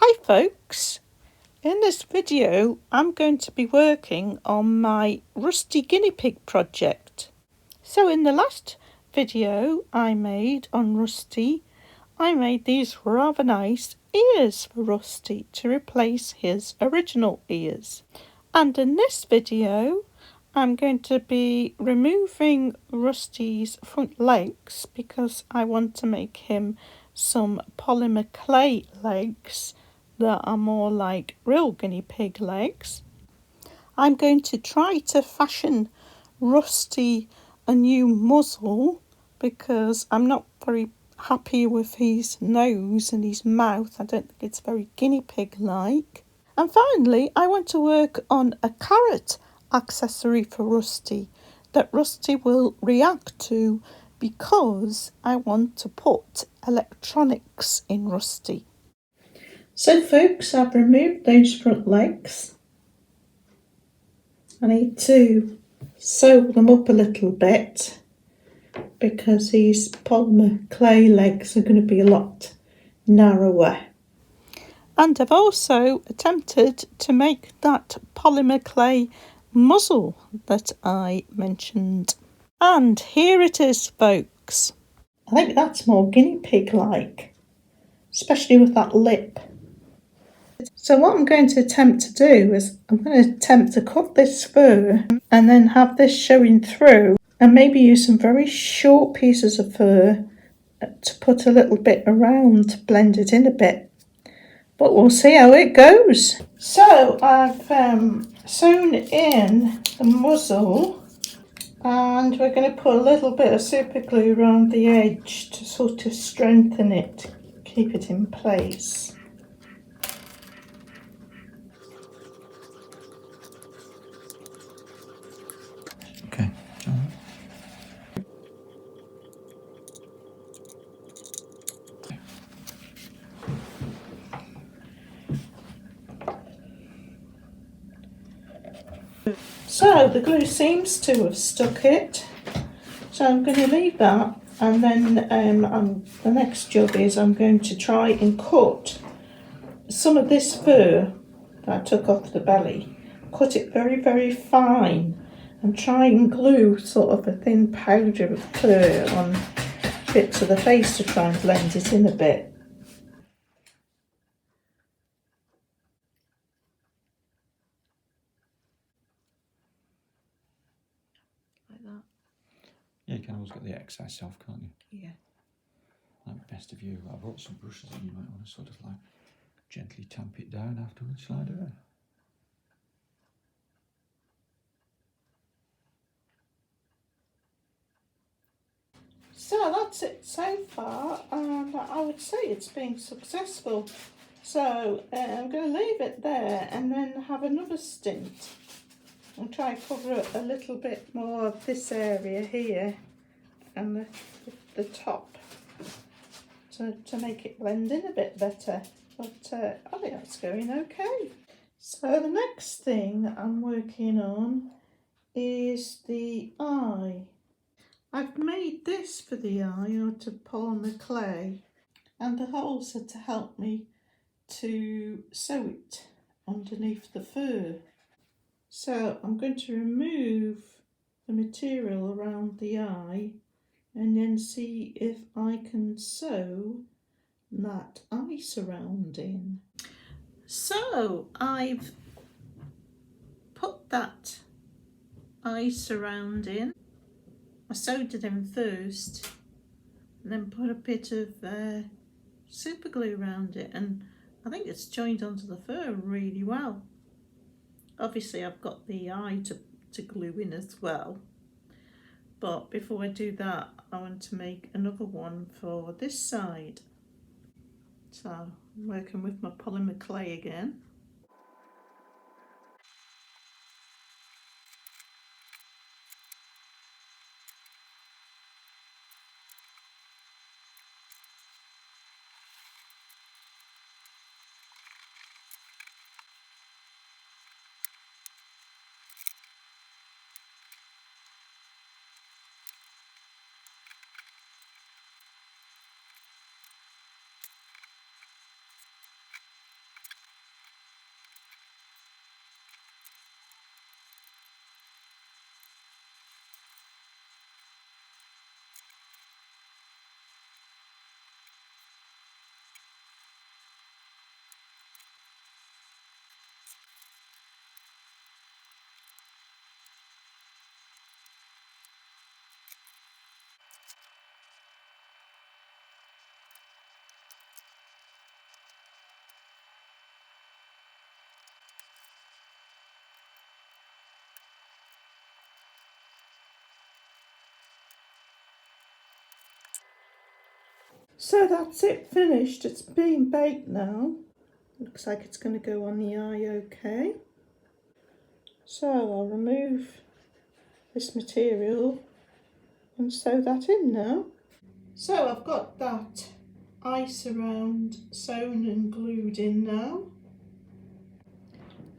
Hi folks, in this video I'm going to be working on my rusty guinea pig project. So in the last video I made on Rusty, I made these rather nice ears for Rusty to replace his original ears. And in this video I'm going to be removing Rusty's front legs because I want to make him some polymer clay legs that are more like real guinea pig legs. I'm going to try to fashion Rusty a new muzzle because I'm not very happy with his nose and his mouth. I don't think it's very guinea pig like. And finally, I want to work on a carrot accessory for Rusty that Rusty will react to because I want to put electronics in Rusty. So folks, I've removed those front legs. I need to sew them up a little bit because these polymer clay legs are going to be a lot narrower. And I've also attempted to make that polymer clay muzzle that I mentioned. And here it is, folks. I think that's more guinea pig like, especially with that lip. So what I'm going to attempt to do is I'm going to attempt to cut this fur and then have this showing through and maybe use some very short pieces of fur to put a little bit around, blend it in a bit. But we'll see how it goes. So I've sewn in the muzzle and we're going to put a little bit of super glue around the edge to sort of strengthen it, keep it in place. Okay. So the glue seems to have stuck it, so I'm going to leave that, and then the next job is I'm going to try and cut some of this fur that I took off the belly, cut it very, very fine and try and glue sort of a thin powder of fur on bits of the face to try and blend it in a bit. Like that. Yeah, you can always get the excess off, can't you? Yeah. Like best of you. I brought some brushes and you might want to sort of like gently tamp it down afterwards, slide it in. So that's it so far, and I would say it's been successful. So I'm going to leave it there and then have another stint and try and cover a little bit more of this area here and the top to make it blend in a bit better. But I think that's going okay. So the next thing I'm working on is the eye. I've made this for the eye out of polymer clay, and the holes are to help me to sew it underneath the fur. So I'm going to remove the material around the eye and then see if I can sew that eye surrounding. So I've put that eye surrounding. I sewed it in first and then put a bit of super glue around it, and I think it's joined onto the fur really well. Obviously I've got the eye to glue in as well, but before I do that I want to make another one for this side. So I'm working with my polymer clay again. So that's it, finished. It's being baked now. Looks like it's going to go on the eye okay. So I'll remove this material and sew that in now. So I've got that eye surround sewn and glued in now.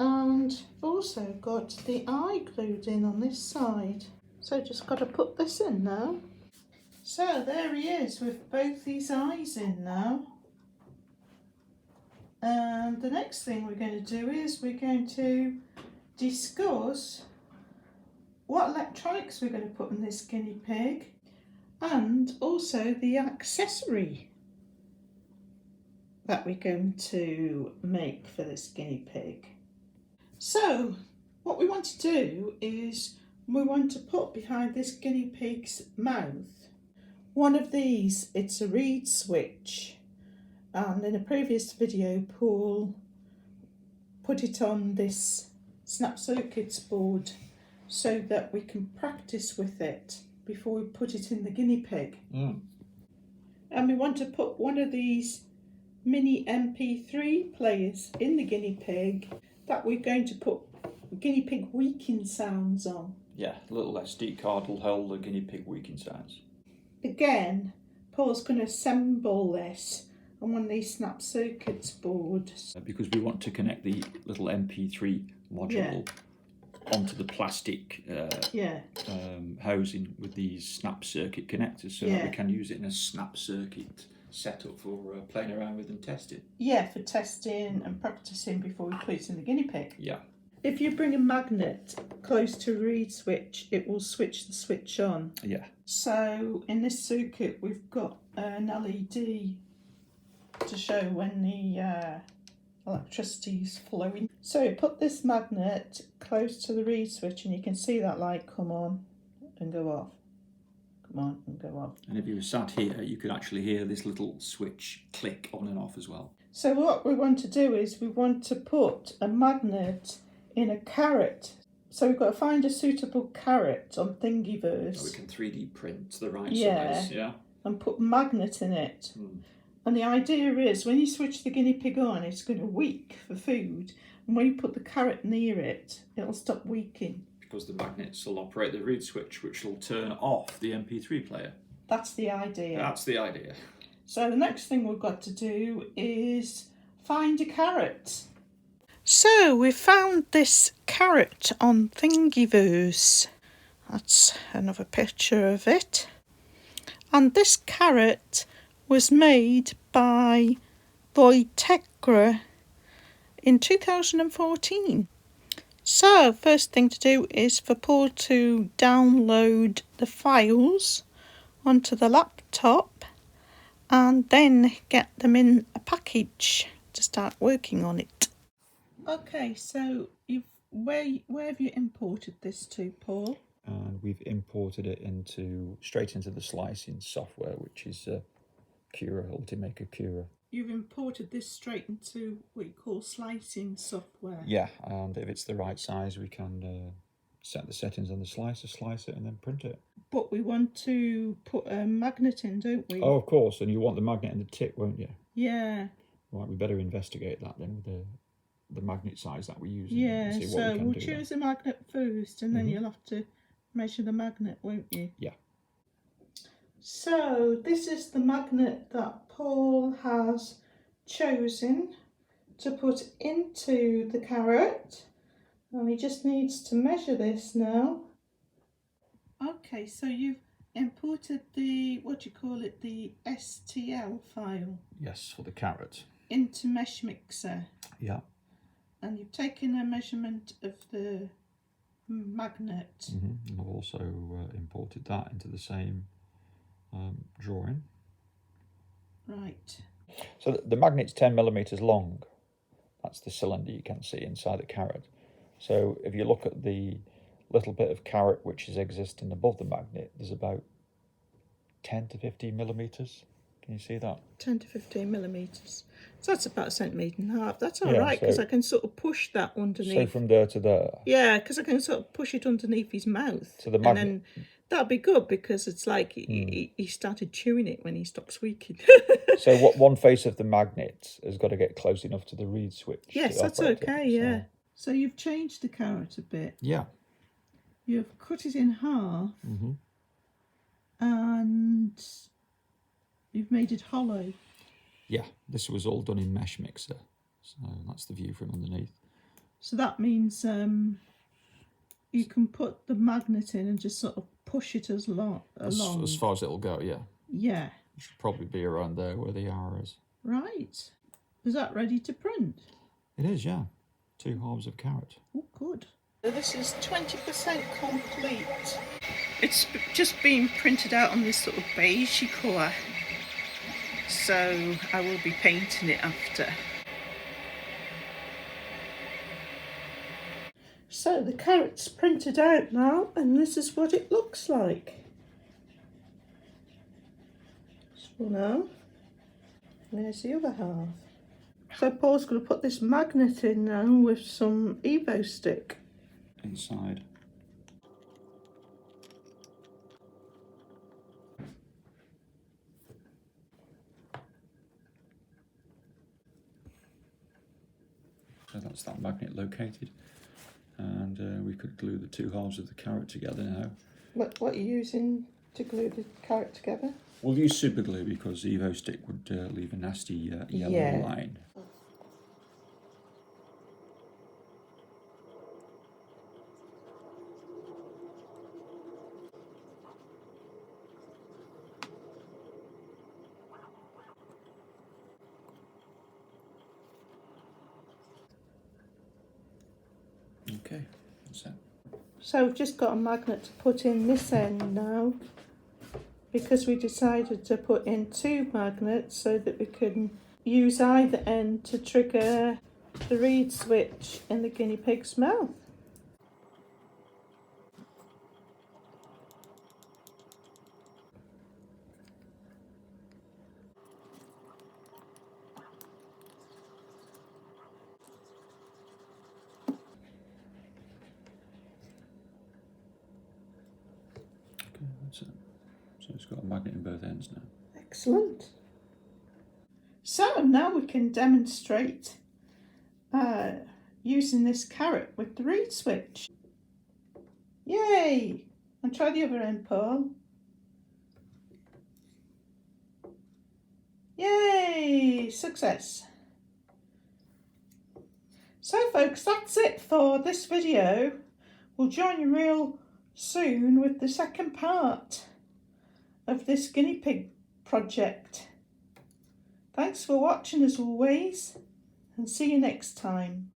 And I've also got the eye glued in on this side. So just got to put this in now. So there he is with both these eyes in now. And the next thing we're going to do is we're going to discuss what electronics we're going to put in this guinea pig and also the accessory that we're going to make for this guinea pig. So what we want to do is we want to put behind this guinea pig's mouth one of these. It's a reed switch, and in a previous video Paul put it on this snap circuits board so that we can practice with it before we put it in the guinea pig. And we want to put one of these mini MP3 players in the guinea pig that we're going to put guinea pig weaking sounds on. Yeah, a little SD card will hold the guinea pig weaking sounds. Again, Paul's going to assemble this on one of these snap circuits boards. Because we want to connect the little MP3 module onto the plastic housing with these snap circuit connectors so that we can use it in a snap circuit setup for playing around with and testing. Yeah, for testing and practicing before we put it in the guinea pig. Yeah. If you bring a magnet close to a reed switch, it will switch the switch on. Yeah. So in this circuit, we've got an LED to show when the electricity is flowing. So put this magnet close to the reed switch and you can see that light come on and go off. Come on and go off. And if you were sat here, you could actually hear this little switch click on and off as well. So what we want to do is we want to put a magnet in a carrot. So we've got to find a suitable carrot on Thingiverse. So we can 3D print the right size, and put a magnet in it. And the idea is when you switch the guinea pig on, it's going to weak for food. And when you put the carrot near it, it'll stop weaking. Because the magnets will operate the reed switch, which will turn off the MP3 player. That's the idea. That's the idea. So the next thing we've got to do is find a carrot. So we found this carrot on Thingiverse. That's another picture of it. And this carrot was made by Voitegra in 2014. So first thing to do is for Paul to download the files onto the laptop and then get them in a package to start working on it. Okay, so where have you imported this to, Paul? And we've imported it straight into the slicing software, which is Cura, Ultimaker Cura. You've imported this straight into what you call slicing software? Yeah, and if it's the right size, we can set the settings on the slicer, slice it, and then print it. But we want to put a magnet in, don't we? Oh, of course, and you want the magnet in the tip, won't you? Yeah. Right, we better investigate that then with the magnet size that we use. Yeah, so we'll choose a magnet first and then you'll have to measure the magnet, won't you? Yeah. So this is the magnet that Paul has chosen to put into the carrot, and he just needs to measure this now. Okay, so you've imported the, the STL file? Yes, for the carrot. Into Mesh Mixer. Yeah. And you've taken a measurement of the magnet. And I've also imported that into the same drawing. Right. So the magnet's 10 millimeters long. That's the cylinder you can see inside the carrot. So if you look at the little bit of carrot which is existing above the magnet, there's about 10 to 15 millimeters. Can you see that? 10 to 15 millimetres. So that's about a centimetre and a half. That's all right, because I can sort of push that underneath. So from there to there? Yeah, because I can sort of push it underneath his mouth. So the magnet... And That'd be good because it's like he started chewing it when he stopped squeaking. So what one face of the magnet has got to get close enough to the reed switch. Yes, to that's operate okay, it, yeah. So you've changed the carrot a bit. Yeah. You've cut it in half Mm-hmm. and you've made it hollow. Yeah, this was all done in Mesh Mixer. So that's the view from underneath. So that means you can put the magnet in and just sort of push it along. As far as it'll go, yeah. Yeah. It should probably be around there where the arrow is. Right. Is that ready to print? It is, yeah. 2 halves of carrot. Oh, good. So this is 20% complete. It's just been printed out on this sort of beigey colour. So I will be painting it after. So the carrot's printed out now, and this is what it looks like. So now, there's the other half. So Paul's going to put this magnet in now with some Evo stick. Inside. So that's that magnet located. And we could glue the 2 halves of the carrot together now. What are you using to glue the carrot together? We'll use super glue because Evo stick would leave a nasty yellow line. Okay, that's it. So we've just got a magnet to put in this end now, because we decided to put in 2 magnets so that we can use either end to trigger the reed switch in the guinea pig's mouth. Okay, that's it. So it's got a magnet in both ends now. Excellent. So now we can demonstrate using this carrot with the reed switch. Yay! And try the other end, Paul. Yay! Success. So folks, that's it for this video. We'll join you real soon with the second part of this guinea pig project. Thanks for watching as always, and see you next time.